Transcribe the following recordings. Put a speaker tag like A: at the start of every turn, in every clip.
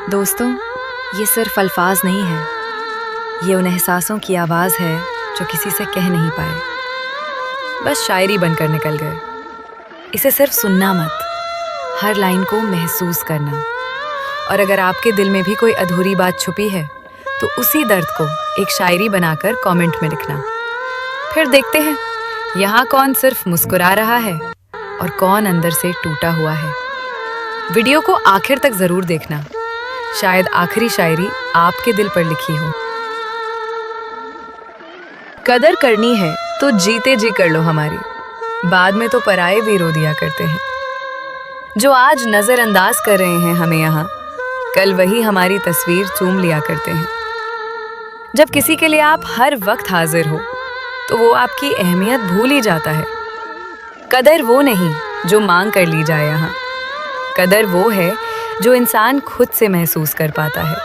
A: दोस्तों, ये सिर्फ अल्फाज नहीं है, ये उन एहसासों की आवाज़ है जो किसी से कह नहीं पाए, बस शायरी बनकर निकल गए। इसे सिर्फ सुनना मत, हर लाइन को महसूस करना। और अगर आपके दिल में भी कोई अधूरी बात छुपी है तो उसी दर्द को एक शायरी बनाकर कमेंट में लिखना। फिर देखते हैं यहाँ कौन सिर्फ मुस्कुरा रहा है और कौन अंदर से टूटा हुआ है। वीडियो को आखिर तक ज़रूर देखना, शायद आखिरी शायरी आपके दिल पर लिखी हो। कदर करनी है तो जीते जी कर लो हमारी, बाद में तो पराये भी रो दिया करते हैं। जो आज नज़रअंदाज कर रहे हैं हमें यहाँ, कल वही हमारी तस्वीर चूम लिया करते हैं। जब किसी के लिए आप हर वक्त हाजिर हो तो वो आपकी अहमियत भूल ही जाता है। कदर वो नहीं जो मांग कर ली जाए यहाँ, कदर वो है जो इंसान खुद से महसूस कर पाता है।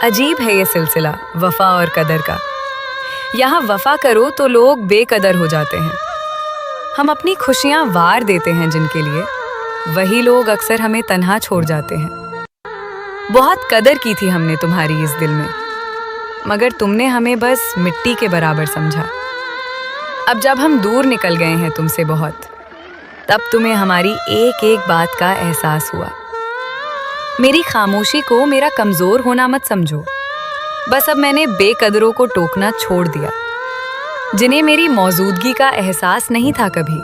A: अजीब है ये सिलसिला वफा और कदर का। यहाँ वफा करो तो लोग बेकदर हो जाते हैं। हम अपनी खुशियाँ वार देते हैं जिनके लिए, वही लोग अक्सर हमें तन्हा छोड़ जाते हैं। बहुत कदर की थी हमने तुम्हारी इस दिल में, मगर तुमने हमें बस मिट्टी के बराबर समझा। अब जब हम दूर निकल गए हैं तुमसे बहुत, तब तुम्हें हमारी एक एक बात का एहसास हुआ। मेरी खामोशी को मेरा कमज़ोर होना मत समझो, बस अब मैंने बेकदरों को टोकना छोड़ दिया। जिन्हें मेरी मौजूदगी का एहसास नहीं था कभी,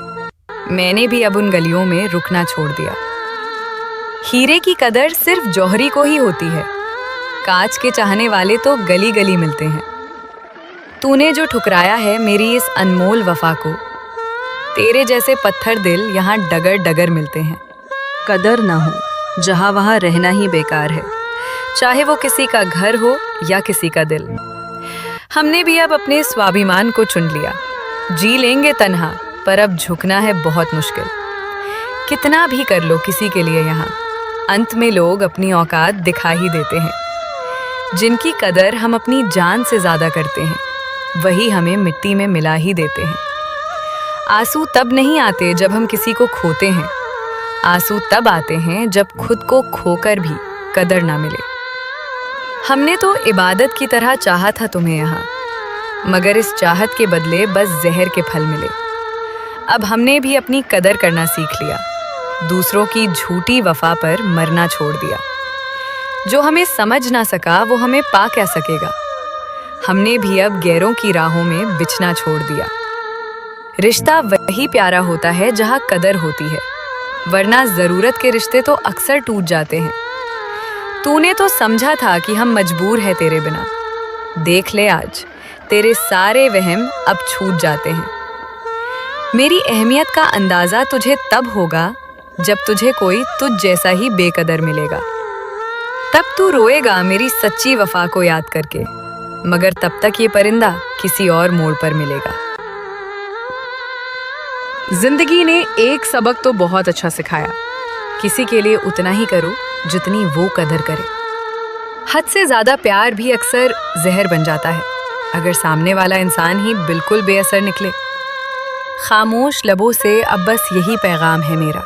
A: मैंने भी अब उन गलियों में रुकना छोड़ दिया। हीरे की कदर सिर्फ जौहरी को ही होती है, कांच के चाहने वाले तो गली गली मिलते हैं। तूने जो ठुकराया है मेरी इस अनमोल वफा को, तेरे जैसे पत्थर दिल यहाँ डगर डगर मिलते हैं। कदर ना हो जहाँ वहाँ रहना ही बेकार है, चाहे वो किसी का घर हो या किसी का दिल। हमने भी अब अपने स्वाभिमान को चुन लिया। जी लेंगे तन्हा, पर अब झुकना है बहुत मुश्किल। कितना भी कर लो किसी के लिए यहाँ, अंत में लोग अपनी औकात दिखा ही देते हैं। जिनकी कदर हम अपनी जान से ज़्यादा करते हैं, वही हमें मिट्टी में मिला ही देते हैं। आंसू तब नहीं आते जब हम किसी को खोते हैं, आंसू तब आते हैं जब खुद को खोकर भी कदर ना मिले। हमने तो इबादत की तरह चाहा था तुम्हें यहाँ, मगर इस चाहत के बदले बस जहर के फल मिले। अब हमने भी अपनी कदर करना सीख लिया, दूसरों की झूठी वफा पर मरना छोड़ दिया। जो हमें समझ ना सका वो हमें पा क्या सकेगा। हमने भी अब गैरों की राहों में बिछना छोड़ दिया। रिश्ता वही प्यारा होता है जहाँ कदर होती है, वरना ज़रूरत के रिश्ते तो अक्सर टूट जाते हैं। तूने तो समझा था कि हम मजबूर हैं तेरे बिना, देख ले आज तेरे सारे वहम अब छूट जाते हैं। मेरी अहमियत का अंदाज़ा तुझे तब होगा जब तुझे कोई तुझ जैसा ही बेकदर मिलेगा। तब तू रोएगा मेरी सच्ची वफा को याद करके, मगर तब तक ये परिंदा किसी और मोड़ पर मिलेगा। जिंदगी ने एक सबक तो बहुत अच्छा सिखाया, किसी के लिए उतना ही करो जितनी वो कदर करे। हद से ज़्यादा प्यार भी अक्सर जहर बन जाता है, अगर सामने वाला इंसान ही बिल्कुल बेअसर निकले। खामोश लबों से अब बस यही पैगाम है मेरा,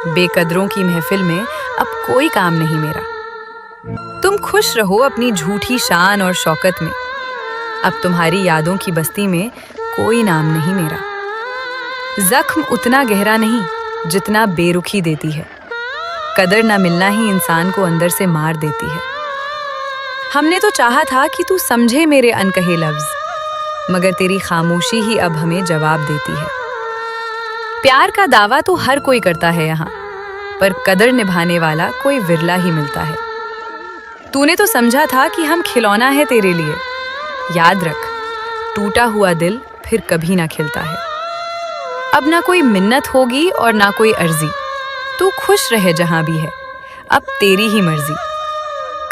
A: बेकदरों की महफिल में अब कोई काम नहीं मेरा। तुम खुश रहो अपनी झूठी शान और शौकत में, अब तुम्हारी यादों की बस्ती में कोई नाम नहीं मेरा। जख्म उतना गहरा नहीं जितना बेरुखी देती है, कदर न मिलना ही इंसान को अंदर से मार देती है। हमने तो चाहा था कि तू समझे मेरे अनकहे लफ्ज, मगर तेरी खामोशी ही अब हमें जवाब देती है। प्यार का दावा तो हर कोई करता है यहाँ, पर कदर निभाने वाला कोई विरला ही मिलता है। तूने तो समझा था कि हम खिलौना है तेरे लिए, याद रख टूटा हुआ दिल फिर कभी ना खिलता है। अब ना कोई मिन्नत होगी और ना कोई अर्जी, तू खुश रहे जहाँ भी है, अब तेरी ही मर्जी।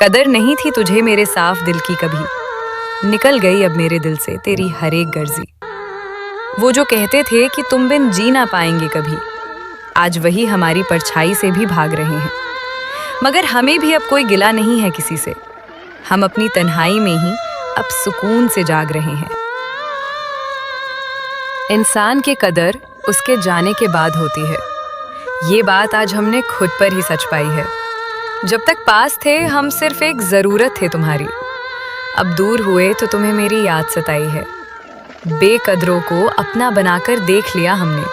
A: कदर नहीं थी तुझे मेरे साफ दिल की कभी, निकल गई अब मेरे दिल से तेरी हर एक गर्जी। वो जो कहते थे कि तुम बिन जी ना पाएंगे कभी, आज वही हमारी परछाई से भी भाग रहे हैं। मगर हमें भी अब कोई गिला नहीं है किसी से, हम अपनी तन्हाई में ही अब सुकून से जाग रहे हैं। इंसान की कदर उसके जाने के बाद होती है, ये बात आज हमने खुद पर ही सच पाई है। जब तक पास थे हम सिर्फ एक ज़रूरत थे तुम्हारी। अब दूर हुए तो तुम्हें मेरी याद सताई है। बेकदरों को अपना बनाकर देख लिया हमने,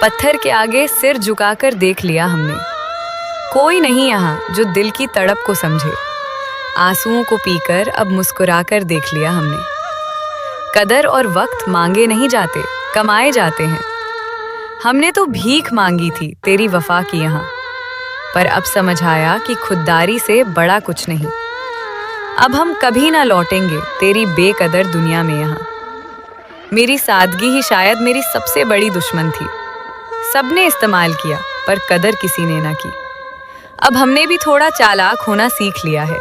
A: पत्थर के आगे सिर झुकाकर देख लिया हमने। कोई नहीं यहाँ जो दिल की तड़प को समझे। आंसुओं को पीकर अब मुस्कुराकर देख लिया हमने। कदर और वक्त मांगे नहीं जाते, कमाए जाते हैं। हमने तो भीख मांगी थी तेरी वफा की यहाँ, पर अब समझ आया कि खुददारी से बड़ा कुछ नहीं। अब हम कभी ना लौटेंगे तेरी बेकदर दुनिया में यहाँ। मेरी सादगी ही शायद मेरी सबसे बड़ी दुश्मन थी। सबने इस्तेमाल किया पर कदर किसी ने ना की। अब हमने भी थोड़ा चालाक होना सीख लिया है,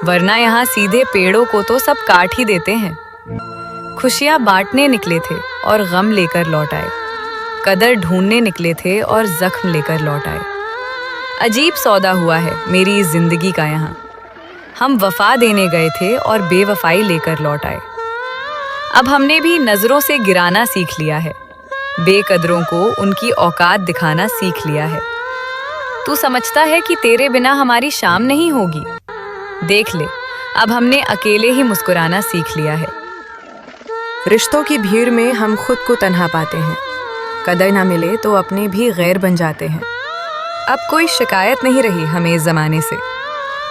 A: वरना यहाँ सीधे पेड़ों को तो सब काट ही देते हैं। खुशियाँ बांटने निकले थे और गम लेकर लौट आए। कदर ढूंढने निकले थे और जख्म लेकर लौट आए। अजीब सौदा हुआ है मेरी इस जिंदगी का यहाँ। हम वफा देने गए थे और बेवफाई लेकर लौट आए। अब हमने भी नजरों से गिराना सीख लिया है, बेकदरों को उनकी औकात दिखाना सीख लिया है। तू समझता है कि तेरे बिना हमारी शाम नहीं होगी? देख ले, अब हमने अकेले ही मुस्कुराना सीख लिया है।
B: रिश्तों की भीड़ में हम खुद को तन्हा पाते हैं। कदर ना मिले तो अपने भी गैर बन जाते हैं।
A: अब कोई शिकायत नहीं रही हमें इस जमाने से,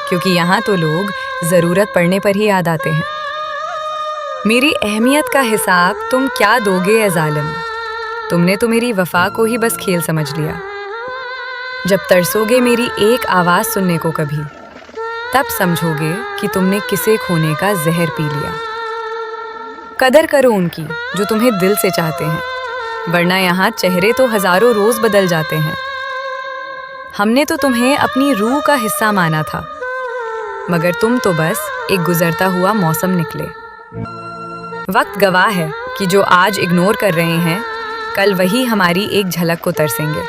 A: क्योंकि यहाँ तो लोग जरूरत पड़ने पर ही याद आते हैं। मेरी अहमियत का हिसाब तुम क्या दोगे ए जालिम? तुमने तो मेरी वफा को ही बस खेल समझ लिया। जब तरसोगे मेरी एक आवाज़ सुनने को कभी, तब समझोगे कि तुमने किसे खोने का जहर पी लिया। कदर करो उनकी जो तुम्हें दिल से चाहते हैं, वरना यहाँ चेहरे तो हजारों रोज बदल जाते हैं। हमने तो तुम्हें अपनी रूह का हिस्सा माना था, मगर तुम तो बस एक गुजरता हुआ मौसम निकले। वक्त गवाह है कि जो आज इग्नोर कर रहे हैं, कल वही हमारी एक झलक को तरसेंगे।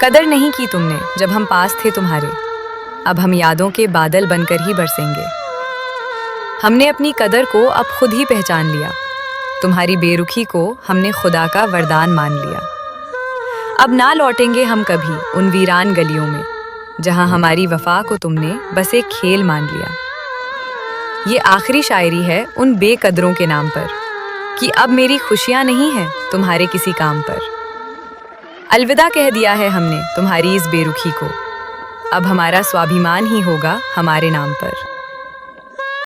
A: कदर नहीं की तुमने जब हम पास थे तुम्हारे, अब हम यादों के बादल बनकर ही बरसेंगे। हमने अपनी कदर को अब खुद ही पहचान लिया। तुम्हारी बेरुखी को हमने खुदा का वरदान मान लिया। अब ना लौटेंगे हम कभी उन वीरान गलियों में, जहां हमारी वफा को तुमने बस एक खेल मान लिया। ये आखिरी शायरी है उन बेकदरों के नाम पर, कि अब मेरी खुशियां नहीं हैं तुम्हारे किसी काम पर। अलविदा कह दिया है हमने तुम्हारी इस बेरुखी को, अब हमारा स्वाभिमान ही होगा हमारे नाम पर।